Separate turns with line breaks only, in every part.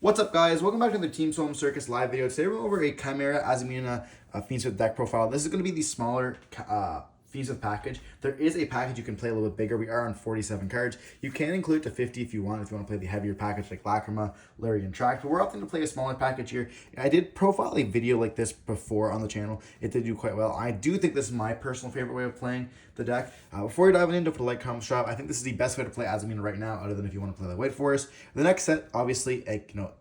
What's up, guys? Welcome back to the Team Solemn Circus live video. Today we're over a Chimera Azamina Fiends with deck profile. This is going to be the smaller Fiends with package. There is a package you can play a little bit bigger. We are on 47 cards. You can include it to 50 if you want to play the heavier package like Lacrima, Larry, and Track. But we're opting to play a smaller package here. I did profile a video like this before on the channel. It did do quite well. I do think this is my personal favorite way of playing the deck. Before we dive into it, put a like, comment, subscribe. I think this is the best way to play Azamina right now, other than if you want to play the White Forest. The next set, obviously,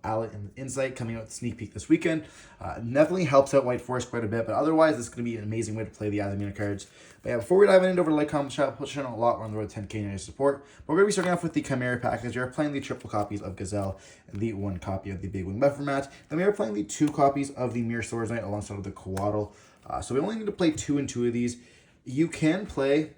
Allet and Insight coming out with Sneak Peek this weekend. Definitely helps out White Forest quite a bit, but otherwise, this is going to be an amazing way to play the Azamina cards. But yeah, before we dive into over to like, comment, subscribe, push channel a lot. We're on the road to 10K support. But we're going to be starting off with the Chimera package. We're playing the triple copies of Gazelle and the one copy of the Big Wing Buffer Mat. Then we are playing the two copies of the Mirror Swords Knight alongside of the Coatl. So we only need to play two and two of these. You can play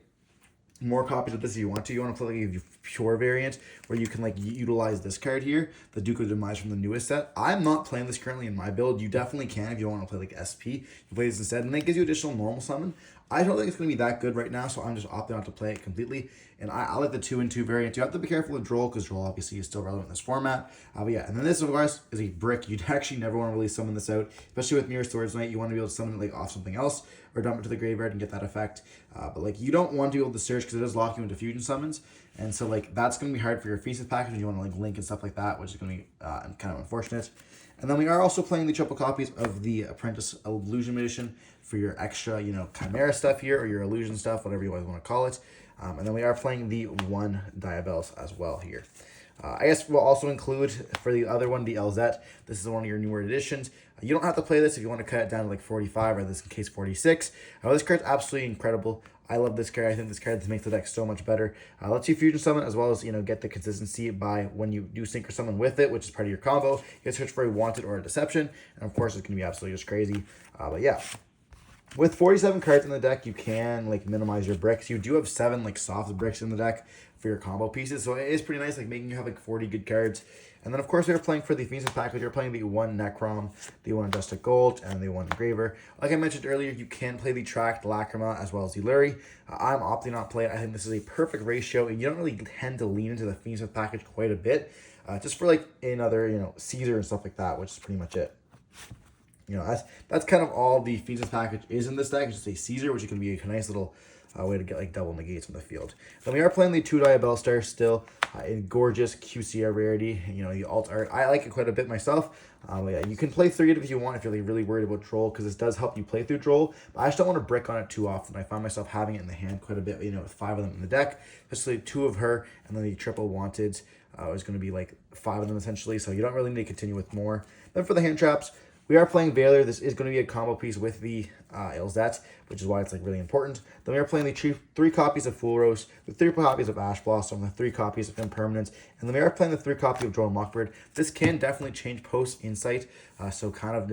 more copies of this if you want to. You want to play like a pure variant where you can like utilize this card here, the Duke of Demise from the newest set. I'm not playing this currently in my build. You definitely can if you don't want to play like SP. You play this instead, and that gives you additional normal summon. I don't think it's going to be that good right now, so I'm just opting not to play it completely. And I like the 2 and 2 variant. You have to be careful with Droll, because Droll obviously is still relevant in this format. But yeah, and then this, of course, is a brick. You'd actually never want to really summon this out, especially with Mirror Swords Knight. You want to be able to summon it like off something else, or dump it to the graveyard and get that effect. But like you don't want to be able to search because it does lock you into fusion summons, and so like that's going to be hard for your Feast package when you want to like link and stuff like that, which is going to be kind of unfortunate. And then we are also playing the triple copies of the Apprentice Illusion Edition for your extra, Chimera stuff here, or your Illusion stuff, whatever you guys want to call it. And then we are playing the one Diabels as well here. I guess we'll also include for the other one, the LZ. This is one of your newer editions. You don't have to play this if you want to cut it down to like 45, or this in case 46. This card's absolutely incredible. I love this card. I think this card makes the deck so much better. Lets you fusion summon as well as, get the consistency by when you do sync or summon with it, which is part of your combo. You can search for a Wanted or a Deception. And of course, it's going to be absolutely just crazy. But yeah. With 47 cards in the deck, you can like minimize your bricks. You do have 7 like soft bricks in the deck for your combo pieces, so it is pretty nice, like making you have like 40 good cards. And then of course we are playing for the Fiends package. You're playing the one Necrom, the one Adjusted Gold, and the one Engraver. Like I mentioned earlier, you can play the Tracked Lacrima as well as the Lurie. I'm opting not to play it. I think this is a perfect ratio, and you don't really tend to lean into the Fiends package quite a bit, just for like another Caesar and stuff like that, which is pretty much it. That's kind of all the Fiends package is in this deck. It's just a Caesar, which can be a nice little way to get like double negates on the field. Then we are playing the 2 Diabell Star still, in gorgeous QCR rarity. The alt art, I like it quite a bit myself. Yeah, you can play 3 if you want, if you're like really worried about Droll, because this does help you play through Droll. But I just don't want to brick on it too often. I find myself having it in the hand quite a bit, with 5 of them in the deck, especially 2 of her, and then the triple Wanted is going to be like 5 of them essentially. So you don't really need to continue with more. Then for the hand traps, we are playing Valor. This is going to be a combo piece with the Ilzet, which is why it's like really important. Then we are playing the 3 copies of Full Roast, the 3 copies of Ash Blossom, the 3 copies of Impermanence, and then we are playing the 3 copy of Drone Lockbird. This can definitely change post Insight, so kind of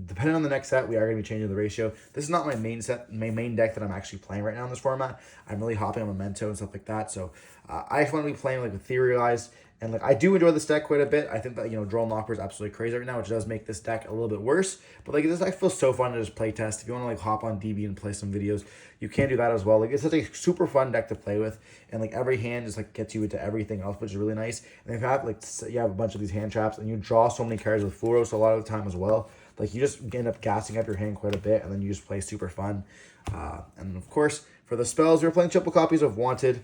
depending on the next set, we are going to be changing the ratio. This is not my main deck that I'm actually playing right now in this format. I'm really hopping on Memento and stuff like that, so I just want to be playing like Etherealized. And like I do enjoy this deck quite a bit. I think that Drone Locker is absolutely crazy right now, which does make this deck a little bit worse. But like this deck feels so fun to just play test. If you want to like hop on DB and play some videos, you can do that as well. Like it's such a super fun deck to play with, and like every hand just like gets you into everything else, which is really nice. And if you have you have a bunch of these hand traps, and you draw so many cards with Full Roast a lot of the time as well. Like you just end up gassing up your hand quite a bit, and then you just play super fun. And then of course for the spells, we're playing triple copies of Wanted.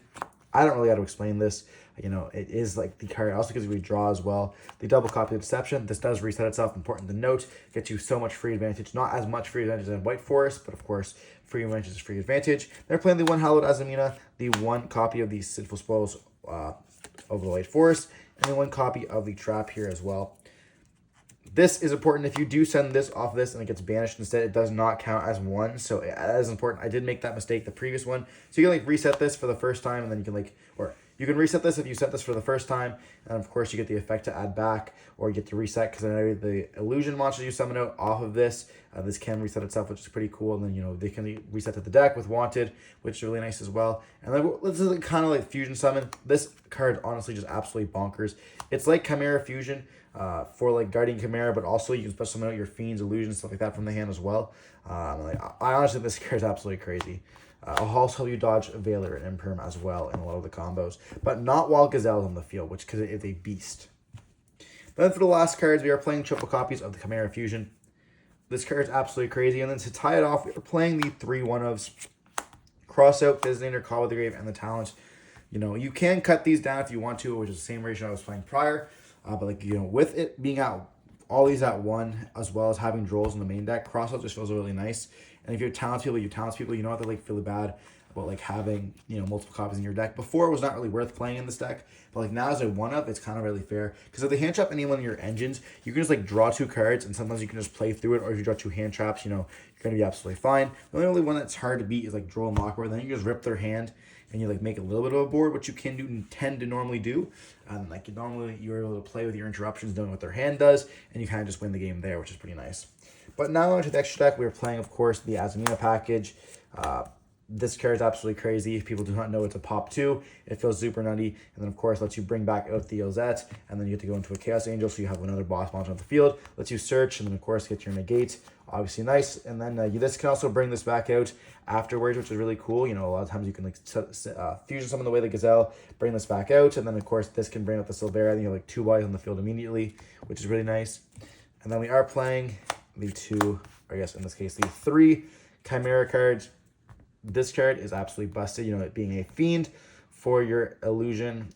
I don't really have to explain this. It is like the card also because we draw as well. The double copy of Deception. This does reset itself. Important to note. Gets you so much free advantage. Not as much free advantage as White Forest, but of course, free advantage is free advantage. They're playing the one Hallowed Azamina, the 1 copy of the Sinful Spoils over the White Forest, and the 1 copy of the Trap here as well. This is important. If you do send this off this and it gets banished instead, it does not count as 1. So that is important. I did make that mistake the previous one. So you can reset this for the first time, and then you can you can reset this if you set this for the first time, and of course you get the effect to add back, or you get to reset because then the illusion monsters you summon out off of this, this can reset itself, which is pretty cool. And then they can reset to the deck with Wanted, which is really nice as well. And then this is kind of like fusion summon. This card honestly just absolutely bonkers. It's like Chimera Fusion for like Guardian Chimera, but also you can special summon out your Fiends, Illusions, stuff like that from the hand as well. I honestly think this card is absolutely crazy. I'll also help you dodge Valor and Imperm as well in a lot of the combos, but not while Gazelle's on the field, because it is a beast. Then for the last cards, we are playing triple copies of the Chimera Fusion. This card is absolutely crazy. And then to tie it off, we are playing the 3 1-ofs. Cross out Designator, Call with the Grave, and the Talent. You know, you can cut these down if you want to, which is the same ratio I was playing prior. But like, you know, with it being out, all these at 1, as well as having Duels in the main deck, cross out just feels really nice. And if you're talent people, you know what, they like feel bad about like having, you know, multiple copies in your deck. Before it was not really worth playing in this deck, but like now as a 1-up, it's kind of really fair. Because if they hand trap any one of your engines, you can just like draw 2 cards, and sometimes you can just play through it. Or if you draw 2 hand traps, you know, you're gonna be absolutely fine. The only one that's hard to beat is like Duel and Lockboard. Then you just rip their hand and you like make a little bit of a board, which you can do tend to normally do. Like normally you're able to play with your interruptions, knowing what their hand does, and you kind of just win the game there, which is pretty nice. But now onto the extra deck, we're playing, of course, the Azamina package. This card is absolutely crazy. If people do not know, it's a pop 2. It feels super nutty. And then, of course, lets you bring back out the Ozette. And then you get to go into a Chaos Angel, so you have another boss monster on the field. Lets you search, and then, of course, get your negate. Obviously nice. And then this can also bring this back out afterwards, which is really cool. You know, a lot of times you can like fusion summon the way the Gazelle, bring this back out. And then, of course, this can bring out the Silvera. And you have like 2 bodies on the field immediately, which is really nice. And then we are playing the 2, or I guess in this case, the 3 Chimera cards. This card is absolutely busted, you know, it being a fiend for your illusion,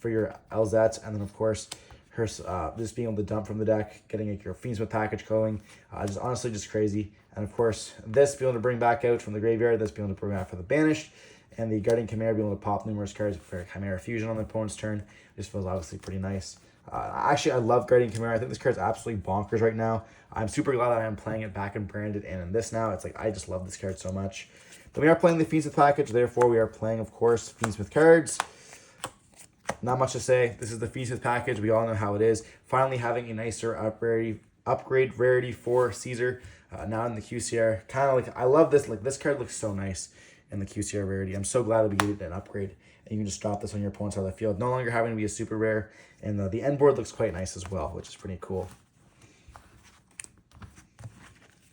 for your Elzette, and then of course her just being able to dump from the deck, getting like your Fiendsmith package going, just honestly just crazy. And of course this being able to bring back out from the graveyard, this being able to bring out for the banished, and the Guardian Chimera being able to pop numerous cards for Chimera Fusion on the opponent's turn. This feels obviously pretty nice. Actually, I love Guardian Chimera. I think this card's absolutely bonkers right now. I'm super glad that I'm playing it back in Branded and in this now. It's like, I just love this card so much. Then we are playing the Fiendsmith package, therefore we are playing, of course, Fiendsmith cards. Not much to say. This is the Fiendsmith package. We all know how it is. Finally having a nicer upgrade rarity for Caesar. Now in the QCR. Kind of like, I love this. Like, this card looks so nice in the QCR rarity. I'm so glad that we get an upgrade. And you can just drop this on your opponent's side of the field. No longer having to be a super rare. And the end board looks quite nice as well, which is pretty cool.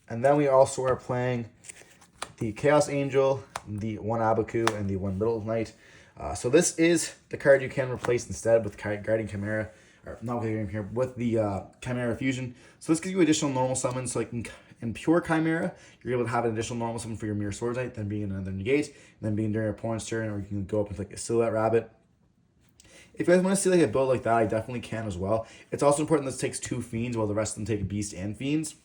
And then we also are playing the Chaos Angel, the 1 Abaku, and the 1 Little Knight. So this is the card you can replace instead with Guardian Chimera, or not with Guardian Chimera, with the Chimera Fusion. So this gives you additional normal summons. So like in pure Chimera, you're able to have an additional normal summon for your Mirror Sword Knight, then being another negate, and then being during your opponent's turn, or you can go up with like a Silhouette Rabbit. If you guys want to see like a build like that, I definitely can as well. It's also important that this takes 2 Fiends, while the rest of them take Beast and Fiends,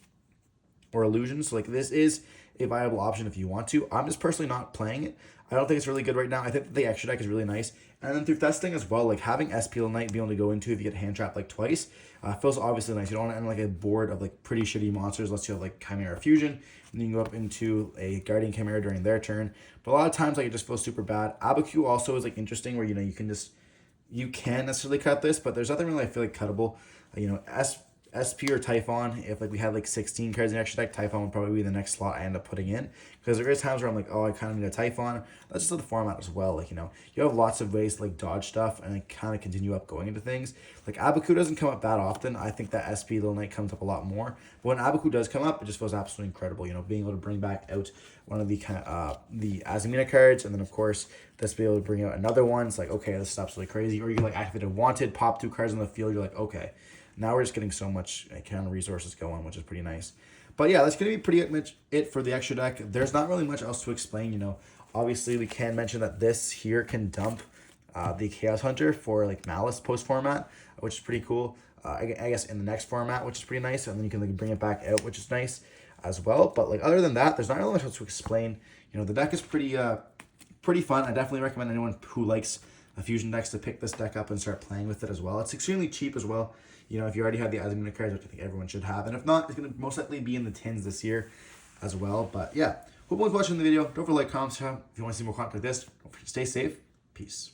or Illusions. So like this is a viable option if you want to. I'm just personally not playing it. I don't think it's really good right now. I think the extra deck is really nice. And then through testing as well, like having SP Knight be able to go into if you get hand trapped like twice, feels obviously nice. You don't want to end like a board of like pretty shitty monsters unless you have like Chimera Fusion. And then you can go up into a Guardian Chimera during their turn. But a lot of times like it just feels super bad. Abaku also is like interesting where, you know, you can necessarily cut this, but there's nothing really I feel like cuttable. You know, SP or Typhon, if like we had like 16 cards in the extra deck, Typhon would probably be the next slot I end up putting in. Because there is times where I'm like, oh, I kind of need a Typhon. That's just the format as well. Like, you know, you have lots of ways to like dodge stuff and like kind of continue up going into things. Like Abaku doesn't come up that often. I think that SP Little Knight comes up a lot more. But when Abaku does come up, it just feels absolutely incredible. You know, being able to bring back out one of the the Azamina cards, and then of course this be able to bring out another one. It's like, okay, this is absolutely crazy. Or you can like activate a Wanted, pop 2 cards on the field. You're like, okay. Now we're just getting so much kind of resources going, which is pretty nice. But yeah, that's going to be pretty much it for the extra deck. There's not really much else to explain, you know. Obviously, we can mention that this here can dump the Chaos Hunter for like Malice post format, which is pretty cool. I guess in the next format, which is pretty nice. And then you can like bring it back out, which is nice as well. But like other than that, there's not really much else to explain. You know, the deck is pretty fun. I definitely recommend anyone who likes fusion decks to pick this deck up and start playing with it as well. It's extremely cheap as well. You know, if you already have the Azamina cards, which I think everyone should have. And if not, it's going to most likely be in the tins this year as well. But yeah, hope everyone's watching the video. Don't forget to like, comment, subscribe. If you want to see more content like this, don't forget to stay safe. Peace.